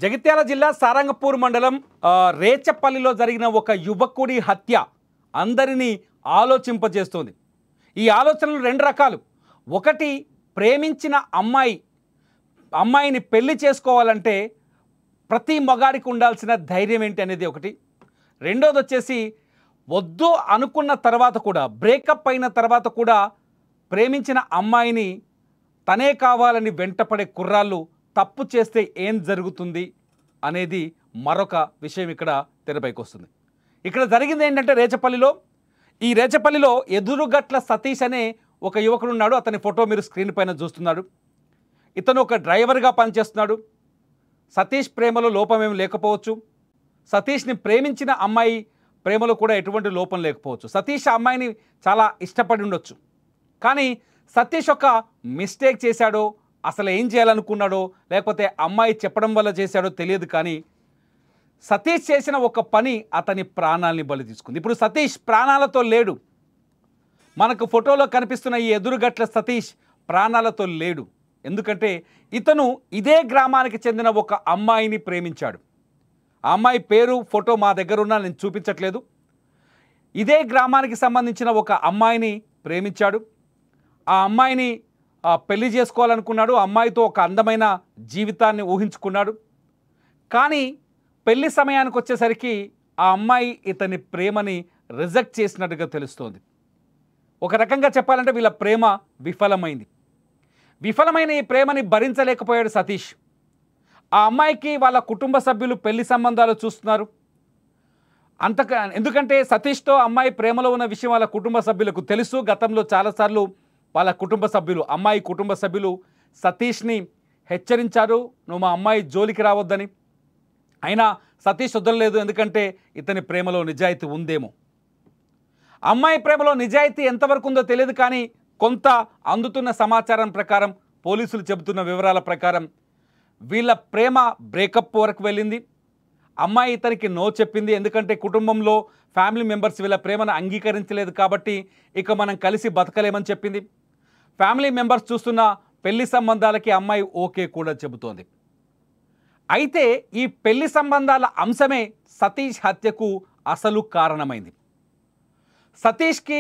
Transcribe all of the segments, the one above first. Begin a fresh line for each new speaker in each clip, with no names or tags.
జగిత్యాల జిల్లా సారంగపూర్ మండలం రేచపల్లిలో జరిగిన ఒక యువకుడి హత్య అందరినీ ఆలోచింపజేస్తుంది. ఈ ఆలోచనలు రెండు రకాలు. ఒకటి, ప్రేమించిన అమ్మాయిని పెళ్లి చేసుకోవాలంటే ప్రతి మగాడికి ఉండాల్సిన ధైర్యం ఏంటి అనేది ఒకటి. రెండోది వచ్చేసి వద్దు అనుకున్న తర్వాత కూడా, బ్రేకప్ అయిన తర్వాత కూడా ప్రేమించిన అమ్మాయిని తనే కావాలని వెంటపడే కుర్రాళ్ళు తప్పు చేస్తే ఏం జరుగుతుంది అనేది మరొక విషయం ఇక్కడ తెరపైకి వస్తుంది. ఇక్కడ జరిగింది ఏంటంటే రేచపల్లిలో ఎదురుగట్ల సతీష్ అనే ఒక యువకుడు ఉన్నాడు. అతని ఫోటో మీరు స్క్రీన్ పైన చూస్తున్నారు. ఇతను ఒక డ్రైవర్గా పనిచేస్తున్నాడు. సతీష్ ప్రేమలో లోపమేమి లేకపోవచ్చు. సతీష్ని ప్రేమించిన అమ్మాయి ప్రేమలో కూడా ఎటువంటి లోపం లేకపోవచ్చు. సతీష్ ఆ అమ్మాయిని చాలా ఇష్టపడి ఉండొచ్చు. కానీ సతీష్ ఒక మిస్టేక్ చేశాడో, అసలు ఏం చేయాలనుకున్నాడో, లేకపోతే అమ్మాయి చెప్పడం వల్ల చేశాడో తెలియదు. కానీ సతీష్ చేసిన ఒక పని అతని ప్రాణాలని బలి తీసుకుంది. ఇప్పుడు సతీష్ ప్రాణాలతో లేడు. మనకు ఫోటోలో కనిపిస్తున్న ఈ ఎదురుగట్ల సతీష్ ప్రాణాలతో లేడు. ఎందుకంటే ఇతను ఇదే గ్రామానికి చెందిన ఒక అమ్మాయిని ప్రేమించాడు. ఆ అమ్మాయి పేరు, ఫోటో మా దగ్గర ఉన్నా, నేను చూపించట్లేదు. ఇదే గ్రామానికి సంబంధించిన ఒక అమ్మాయిని ప్రేమించాడు. ఆ అమ్మాయిని పెళ్లి చేసుకోవాలనుకున్నాడు. అమ్మాయితో ఒక అందమైన జీవితాన్ని ఊహించుకున్నాడు. కానీ పెళ్లి సమయానికి వచ్చేసరికి ఆ అమ్మాయి ఇతని ప్రేమని రిజెక్ట్ చేసినట్టుగా తెలుస్తోంది. ఒక రకంగా చెప్పాలంటే వీళ్ళ ప్రేమ విఫలమైంది. విఫలమైన ఈ ప్రేమని భరించలేకపోయాడు సతీష్. ఆ అమ్మాయికి వాళ్ళ కుటుంబ సభ్యులు పెళ్లి సంబంధాలు చూస్తున్నారు. ఎందుకంటే సతీష్తో అమ్మాయి ప్రేమలో ఉన్న విషయం వాళ్ళ కుటుంబ సభ్యులకు తెలుసు. గతంలో చాలాసార్లు వాళ్ళ కుటుంబ సభ్యులు, అమ్మాయి కుటుంబ సభ్యులు సతీష్ని హెచ్చరించారు, నువ్వు మా అమ్మాయి జోలికి రావద్దని. అయినా సతీష్ వదలలేదు. ఎందుకంటే ఇతని ప్రేమలో నిజాయితీ ఉందేమో. అమ్మాయి ప్రేమలో నిజాయితీ ఎంతవరకు ఉందో తెలియదు. కానీ కొంత అందుతున్న సమాచారం ప్రకారం, పోలీసులు చెబుతున్న వివరాల ప్రకారం వీళ్ళ ప్రేమ బ్రేకప్ వరకు వెళ్ళింది. అమ్మాయి ఇతనికి నో చెప్పింది. ఎందుకంటే కుటుంబంలో ఫ్యామిలీ మెంబర్స్ వీళ్ళ ప్రేమను అంగీకరించలేదు కాబట్టి ఇక మనం కలిసి బతకలేమని చెప్పింది. ఫ్యామిలీ మెంబర్స్ చూస్తున్న పెళ్లి సంబంధాలకి అమ్మాయి ఓకే కూడా చెబుతోంది. అయితే ఈ పెళ్లి సంబంధాల అంశమే సతీష్ హత్యకు అసలు కారణమైంది. సతీష్కి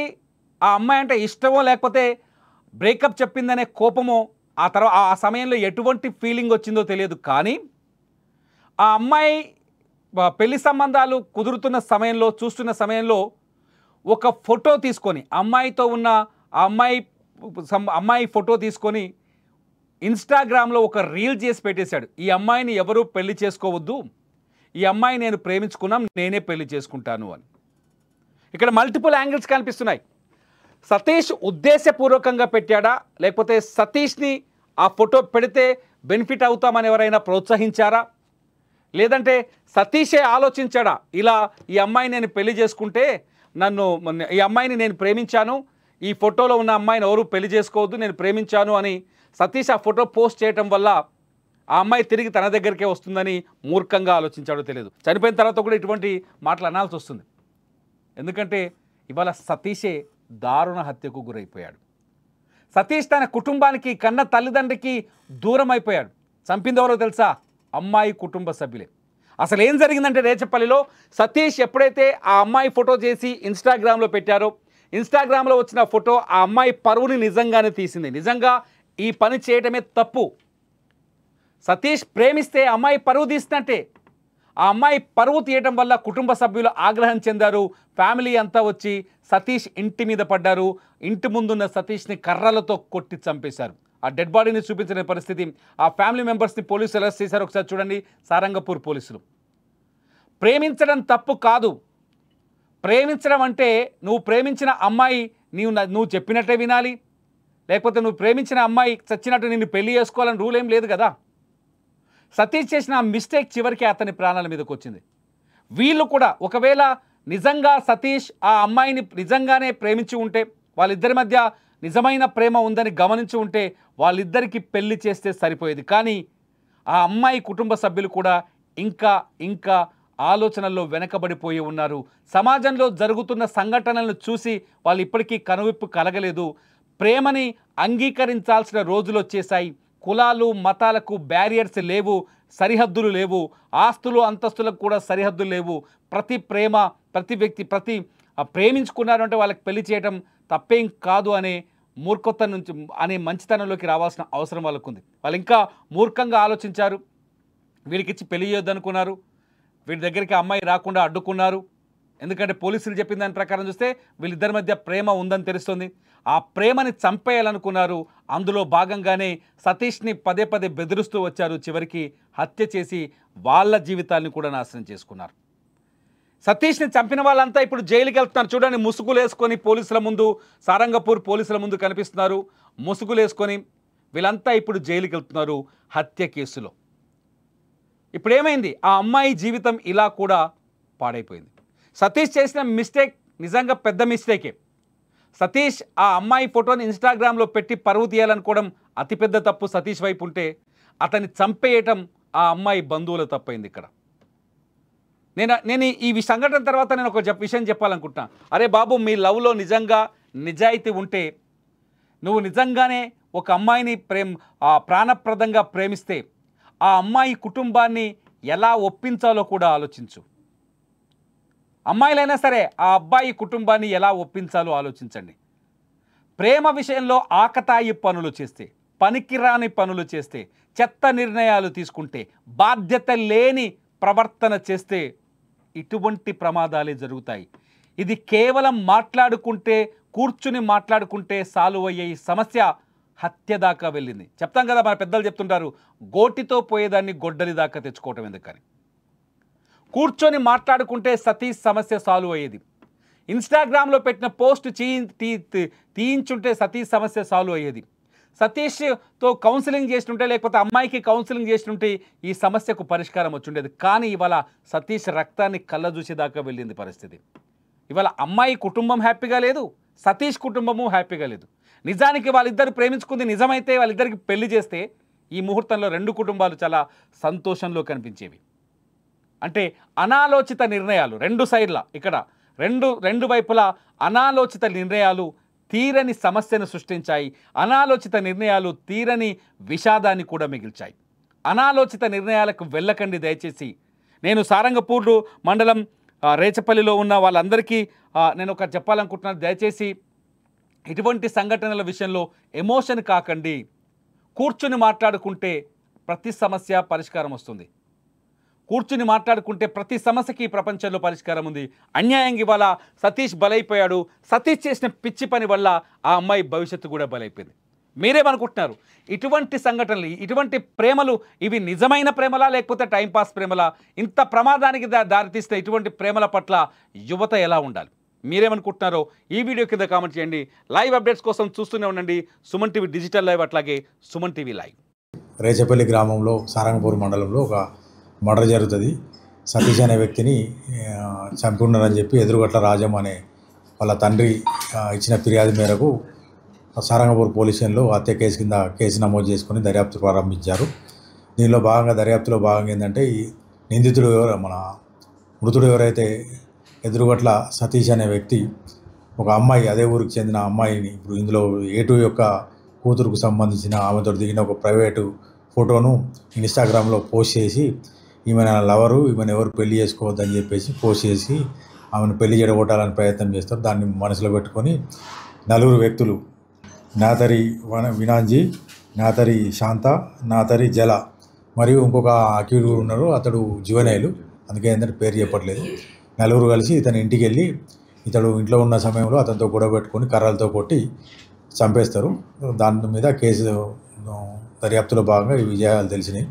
ఆ అమ్మాయి అంటే ఇష్టమో, లేకపోతే బ్రేకప్ చెప్పిందనే కోపమో, ఆ సమయంలో ఎటువంటి ఫీలింగ్ వచ్చిందో తెలియదు. కానీ ఆ అమ్మాయి పెళ్లి సంబంధాలు కుదురుతున్న సమయంలో, చూస్తున్న సమయంలో ఒక ఫోటో తీసుకొని, అమ్మాయితో ఉన్న అమ్మాయి ఫోటో తీసుకొని ఇన్స్టాగ్రామ్లో ఒక రీల్ చేసి పెట్టేశాడు. ఈ అమ్మాయిని ఎవరూ పెళ్లి చేసుకోవద్దు, ఈ అమ్మాయి నేను ప్రేమించుకున్నాం, నేనే పెళ్లి చేసుకుంటాను అని. ఇక్కడ మల్టిపుల్ యాంగిల్స్ కనిపిస్తున్నాయి. సతీష్ ఉద్దేశపూర్వకంగా పెట్టాడా, లేకపోతే సతీష్ని ఆ ఫోటో పెడితే బెనిఫిట్ అవుతామని ఎవరైనా ప్రోత్సహించారా, లేదంటే సతీషే ఆలోచించాడా, ఇలా ఈ అమ్మాయిని నేను పెళ్లి చేసుకుంటే ఈ అమ్మాయిని నేను ప్రేమించాను, ఈ ఫోటోలో ఉన్న అమ్మాయిని ఎవరు పెళ్లి చేసుకోవద్దు, నేను ప్రేమించాను అని సతీష్ ఆ ఫోటో పోస్ట్ చేయటం వల్ల ఆ అమ్మాయి తిరిగి తన దగ్గరికే వస్తుందని మూర్ఖంగా ఆలోచించాడో తెలియదు. చనిపోయిన తర్వాత కూడా ఇటువంటి మాటలు అనాల్సి వస్తుంది. ఎందుకంటే ఇవాళ సతీషే దారుణ హత్యకు గురైపోయాడు. సతీష్ తన కుటుంబానికి, కన్న తల్లిదండ్రికి దూరం అయిపోయాడు. చంపింది ఎవరో తెలుసా? అమ్మాయి కుటుంబ సభ్యులే. అసలు ఏం జరిగిందంటే రేచపల్లిలో సతీష్ ఎప్పుడైతే ఆ అమ్మాయి ఫోటో చేసి ఇన్స్టాగ్రామ్లో పెట్టారో, ఇన్స్టాగ్రామ్లో వచ్చిన ఫోటో ఆ అమ్మాయి పరువుని నిజంగానే తీసింది. నిజంగా ఈ పని చేయటమే తప్పు. సతీష్ ప్రేమిస్తే అమ్మాయి పరువు తీసినట్టే. ఆ అమ్మాయి పరువు తీయటం వల్ల కుటుంబ సభ్యులు ఆగ్రహం చెందారు. ఫ్యామిలీ అంతా వచ్చి సతీష్ ఇంటి మీద పడ్డారు. ఇంటి ముందున్న సతీష్ని కర్రలతో కొట్టి చంపేశారు. ఆ డెడ్ బాడీని చూపించిన పరిస్థితి. ఆ ఫ్యామిలీ మెంబర్స్ని పోలీసులు అరెస్ట్ చేశారు. ఒకసారి చూడండి. సారంగపూర్ పోలీసులు. ప్రేమించడం తప్పు కాదు. ప్రేమించడం అంటే నువ్వు ప్రేమించిన అమ్మాయి నువ్వు చెప్పినట్టే వినాలి, లేకపోతే నువ్వు ప్రేమించిన అమ్మాయి చచ్చినట్టు నిన్ను పెళ్లి చేసుకోవాలని రూల్ ఏం లేదు కదా. సతీష్ చేసిన మిస్టేక్ చివరికి అతని ప్రాణాల మీదకి వచ్చింది. వీళ్ళు కూడా ఒకవేళ నిజంగా సతీష్ ఆ అమ్మాయిని నిజంగానే ప్రేమించి ఉంటే, వాళ్ళిద్దరి మధ్య నిజమైన ప్రేమ ఉందని గమనించి ఉంటే వాళ్ళిద్దరికీ పెళ్లి చేస్తే సరిపోయేది. కానీ ఆ అమ్మాయి కుటుంబ సభ్యులు కూడా ఇంకా ఆలోచనల్లో వెనకబడిపోయి ఉన్నారు. సమాజంలో జరుగుతున్న సంఘటనలను చూసి వాళ్ళు ఇప్పటికీ కనువిప్పు కలగలేదు. ప్రేమని అంగీకరించాల్సిన రోజులు వచ్చేసాయి. కులాలు మతాలకు బ్యారియర్స్ లేవు. సరిహద్దులు లేవు, ఆస్తులు అంతస్తులకు కూడా సరిహద్దులు లేవు. ప్రతి వ్యక్తి ప్రేమించుకున్నారు అంటే వాళ్ళకి పెళ్లి చేయడం తప్పేం కాదు అనే మూర్ఖత్వం నుంచి అనే మంచితనంలోకి రావాల్సిన అవసరం వాళ్ళకుంది. వాళ్ళు ఇంకా మూర్ఖంగా ఆలోచించారు. వీడికిచ్చి పెళ్లి చేయొద్దనుకున్నారు, వీడి దగ్గరికి అమ్మాయి రాకుండా అడ్డుకున్నారు. ఎందుకంటే పోలీసులు చెప్పిన దాని ప్రకారం చూస్తే వీళ్ళిద్దరి మధ్య ప్రేమ ఉందని తెలుస్తుంది. ఆ ప్రేమని చంపేయాలనుకున్నారు. అందులో భాగంగానే సతీష్ని పదే పదే బెదిరిస్తూ వచ్చారు. చివరికి హత్య చేసి వాళ్ళ జీవితాన్ని కూడా నాశనం చేసుకున్నారు. సతీష్ని చంపిన వాళ్ళంతా ఇప్పుడు జైలుకి వెళ్తున్నారు. చూడండి, ముసుగులు వేసుకొని పోలీసుల ముందు, సారంగపూర్ పోలీసుల ముందు కనిపిస్తున్నారు. ముసుగులు వేసుకొని వీళ్ళంతా ఇప్పుడు జైలుకి వెళ్తున్నారు హత్య కేసులో. ఇప్పుడు ఏమైంది? ఆ అమ్మాయి జీవితం ఇలా కూడా పాడైపోయింది. సతీష్ చేసిన మిస్టేక్ నిజంగా పెద్ద మిస్టేకే. సతీష్ ఆ అమ్మాయి ఫోటోని ఇన్స్టాగ్రామ్లో పెట్టి పరువు తీయాలనుకోవడం అతిపెద్ద తప్పు సతీష్ వైపు ఉంటే, అతన్ని చంపేయటం ఆ అమ్మాయి బంధువుల తప్పైంది ఇక్కడ. నేను ఈ సంఘటన తర్వాత నేను ఒక విషయం చెప్పాలనుకుంటున్నా. అరే బాబు, మీ లవ్లో నిజంగా నిజాయితీ ఉంటే, నువ్వు నిజంగానే ఒక అమ్మాయిని ప్రాణప్రదంగా ప్రేమిస్తే ఆ అమ్మాయి కుటుంబాన్ని ఎలా ఒప్పించాలో కూడా ఆలోచించు. అమ్మాయిలైనా సరే ఆ అబ్బాయి కుటుంబాన్ని ఎలా ఒప్పించాలో ఆలోచించండి. ప్రేమ విషయంలో ఆకతాయి పనులు చేస్తే, పనికిరాని పనులు చేస్తే, చెత్త నిర్ణయాలు తీసుకుంటే, బాధ్యత లేని ప్రవర్తన చేస్తే ఇటువంటి ప్రమాదాలే జరుగుతాయి. ఇది కేవలం కూర్చుని మాట్లాడుకుంటే సాల్వ్ అయ్యే ఈ సమస్య హత్య దాకా వెళ్ళింది. చెప్తాం కదా, మన పెద్దలు చెప్తుంటారు, గోటితో పోయేదాన్ని గొడ్డలి దాకా తెచ్చుకోవటం ఎందుకని. కూర్చొని మాట్లాడుకుంటే సతీష్ సమస్య సాల్వ్ అయ్యేది. ఇన్స్టాగ్రామ్లో పెట్టిన పోస్ట్ తీయించుంటే సతీష్ సమస్య సాల్వ్ అయ్యేది. సతీష్తో కౌన్సిలింగ్ చేస్తుంటే, లేకపోతే అమ్మాయికి కౌన్సిలింగ్ చేస్తుంటే ఈ సమస్యకు పరిష్కారం వచ్చుండేది. కానీ ఇవాళ సతీష్ రక్తాన్ని కళ్ళ చూసేదాకా వెళ్ళింది పరిస్థితి. ఇవాళ అమ్మాయి కుటుంబం హ్యాపీగా లేదు, సతీష్ కుటుంబము హ్యాపీగా లేదు. నిజానికి వాళ్ళిద్దరు ప్రేమించుకుంది నిజమైతే వాళ్ళిద్దరికి పెళ్లి చేస్తే ఈ ముహూర్తంలో రెండు కుటుంబాలు చాలా సంతోషంలో కనిపించేవి. అంటే అనాలోచిత నిర్ణయాలు రెండు సైడ్ల, ఇక్కడ రెండు వైపులా అనాలోచిత నిర్ణయాలు తీరని సమస్యను సృష్టించాయి. అనాలోచిత నిర్ణయాలు తీరని విషాదాన్ని కూడా మిగిల్చాయి. అనాలోచిత నిర్ణయాలకు వెళ్ళకండి దయచేసి. నేను సారంగపూర్ మండలం రేచపల్లిలో ఉన్న వాళ్ళందరికీ నేను ఒకటి చెప్పాలనుకుంటున్నాను. దయచేసి ఇటువంటి సంఘటనల విషయంలో ఎమోషన్ కాకండి. కూర్చుని మాట్లాడుకుంటే ప్రతి సమస్య పరిష్కారం వస్తుంది. కూర్చుని మాట్లాడుకుంటే ప్రతి సమస్యకి ప్రపంచంలో పరిష్కారం ఉంది. అన్యాయంగా ఇవాళ సతీష్ బలైపోయాడు. సతీష్ చేసిన పిచ్చి పని వల్ల ఆ అమ్మాయి భవిష్యత్తు కూడా బలైపోయింది. మీరేమనుకుంటున్నారు? ఇటువంటి సంఘటనలు, ఇటువంటి ప్రేమలు ఇవి నిజమైన ప్రేమలా లేకపోతే టైంపాస్ ప్రేమలా? ఇంత ప్రమాదానికి దారితీస్తే ఇటువంటి ప్రేమల పట్ల యువత ఎలా ఉండాలి? మీరేమనుకుంటున్నారో ఈ వీడియో కింద కామెంట్ చేయండి. లైవ్ అప్డేట్స్ కోసం చూస్తూనే ఉండండి సుమన్ టీవీ డిజిటల్ లైవ్, అట్లాగే సుమన్ టీవీ లైవ్.
రేచపల్లి గ్రామంలో సారంగపూర్ మండలంలో ఒక మర్డర్ జరుగుతుంది. సతీష్ అనే వ్యక్తిని చంపి ఉన్నారని చెప్పి ఎదురుగట్ల రాజం అనే వాళ్ళ తండ్రి ఇచ్చిన ఫిర్యాదు మేరకు సారంగపూర్ పోలీస్ స్టేషన్లో హత్య కేసు కింద కేసు నమోదు చేసుకుని దర్యాప్తు ప్రారంభించారు. దీనిలో భాగంగా దర్యాప్తులో భాగంగా ఏంటంటే ఈ నిందితుడు మృతుడు ఎవరైతే ఎదురుగట్ల సతీష్ అనే వ్యక్తి ఒక అమ్మాయి, అదే ఊరికి చెందిన అమ్మాయిని, ఇప్పుడు ఇందులో ఏటు యొక్క కూతురుకు సంబంధించిన ఆమెతో దిగిన ఒక ప్రైవేటు ఫోటోను ఇన్స్టాగ్రామ్లో పోస్ట్ చేసి ఈమె నా లవరు, ఈమెను ఎవరు పెళ్లి చేసుకోవద్దని చెప్పేసి పోస్ట్ చేసి ఆమెను పెళ్లి చెడగొట్టాలని ప్రయత్నం చేస్తారు. దాన్ని మనసులో పెట్టుకొని నలుగురు వ్యక్తులు, నాతరి వినాంజీ, నాతరి శాంత, నాతరి జల మరియు ఇంకొక అక్యూడ్ ఉన్నారు, అతడు జువెనైలు, అందుకే ఏంటంటే పేరు చెప్పట్లేదు. నలుగురు కలిసి ఇతని ఇంటికి వెళ్ళి ఇతడు ఇంట్లో ఉన్న సమయంలో అతనితో గొడవ పెట్టుకొని కర్రలతో కొట్టి చంపేస్తారు. దాని మీద కేసు దర్యాప్తులో భాగంగా ఈ విజయాలు తెలిసినాయి.